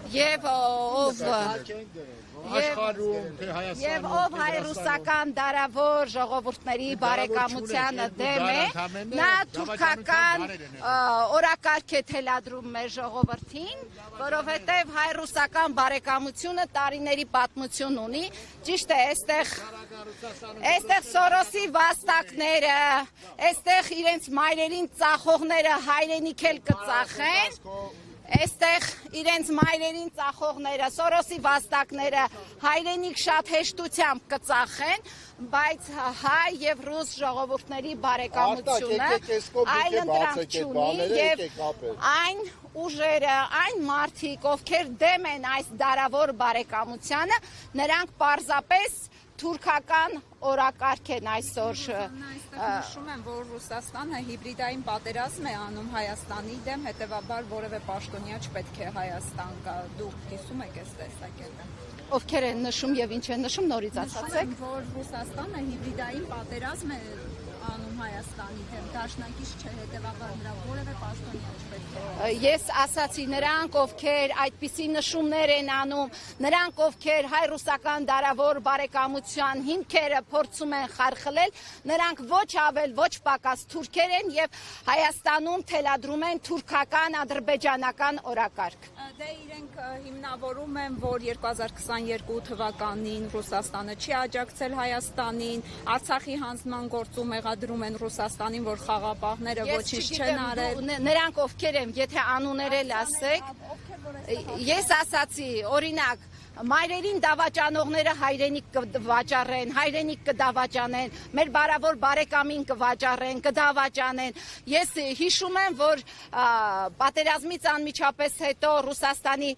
Եվ ով հայրուսական դարավոր ժողովուրդների բարեկամությանը դեմ է, նա թուրքական օրակարգ է թելադրում մեր ժողովրդին, որովհետև հայրուսական բարեկամությունը տարիների պատմություն ունի, ճիշտ է, այստեղ Սորոսի վաստակները, այստեղ իրենց մայրերին ծախողները հայրենիք էլ կծախեն, այստեղ իրենց մայրերին ծախողները, Սորոսի վաստակները հայրենիք շատ հեշտությամբ կծախեն, բայց հայ և ռուս ժողովուրդների բարեկամությունը այլընտրանք չունի և այն ուժերը, այն մարդիկ, ովքեր դեմ են այս դարավոր բարեկամությանը, նրանք պարզապես թուրքական օրակարգ են այսօր։ Նշում են, որ Ռուսաստանը հիբրիդային պատերազմ է անում Հայաստանի դեմ, հետևաբար որևէ պաշտոնյա չպետք է Հայաստան գա։ Դուք կիսում եք այս տեսակետը։ Ովքեր են նշում և ինչ են նշում, նորից ասացեք։ Որ Ռուսաստանը հիբրիդային պատերազմ է անում Հայաստանի դեմ, դաշնակից չէ, հետևաբար նրա որևէ պաշտոնյա չպետք է։ Ես ասացի, նրանք, ովքեր այդպիսի նշումներ են անում, նրանք, ովքեր հայ-ռուսական դարավոր բարեկամության հիմքերը փորձում են խարխլել, նրանք ոչ ավել, ոչ պակաս թուրքեր են և Հայաստանում թելադրում են թուրքական, ադրբեջանական օրակարգ։ Դե իրենք հիմնավորում են, որ 2022 թվականին Ռուսաստանը չի աջակցել Հայաստանին, Արցախի հանձնման գործում մեղադրում են Ռուսաստանին, որ խաղապահները ոչինչ չեն արել։ Նրանք ովքեր են, եթե անուններ էլ ասեք, ես ասացի, օրինակ, մայրերին դավաճանողները հայրենիք կվաճառեն, հայրենիք կդավաճանեն, մեր բարավոր բարեկամին կվաճառեն, կդավաճանեն։ Ես հիշում եմ, որ պատերազմից անմիջապես հետո Ռուսաստանի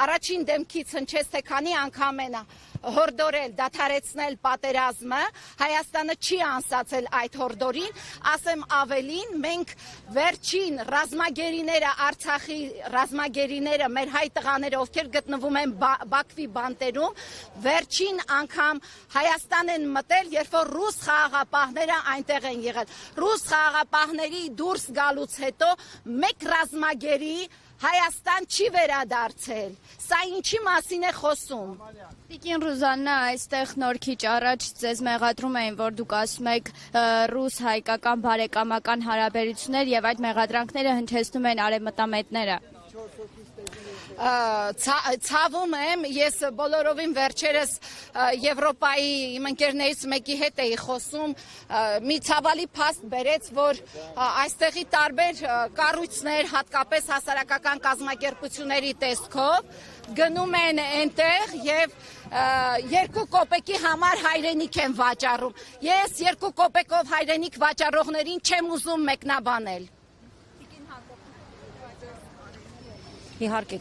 առաջին դեմքից հնչեց, թե քանի անգամ են հորդորել, դադարեցնել պատերազմը, Հայաստանը չի անսացել այդ հորդորին, ասեմ ավելին, մենք վերջին ռազմագերիները, Արցախի ռազմագերիները, մեր հայ տղաները, ովքեր գտնվում են Բաքվի բանտերում, վերջին անգամ Հայաստան են մտել, երբ որ ռուս խաղաղապահները այնտեղ են եղել։ Ռուս խաղաղապահների դուրս գալուց հետո մեկ ռազմագերի Հայաստան չի վերադարձել։ Սա ինչի մասին է խոսում։ Տիկին Ռուզաննա, այստեղ նոր քիչ առաջ ձեզ մեղադրում էին, որ դուք ասում եք ռուս-հայկական բարեկամական հարաբերություններ եւ այդ մեղադրանքները հնչեցնում են արևմտամետները։ Ցավում եմ, ես բոլորովին վերջերս Եվրոպայի իմ ընկերներից մեկի հետ էի խոսում, մի ցավալի փաստ բերեց, որ այստեղի տարբեր կառույցներ, հատկապես հասարակական կազմակերպությունների տեսքով, գնում են այնտեղ և 2 կոպեկի համար հայրենիք են վաճառում։ Ես 2 կոպեկով հայրենիք վաճառողներին չեմ ուզում մեկնաբանել։ Իհարկե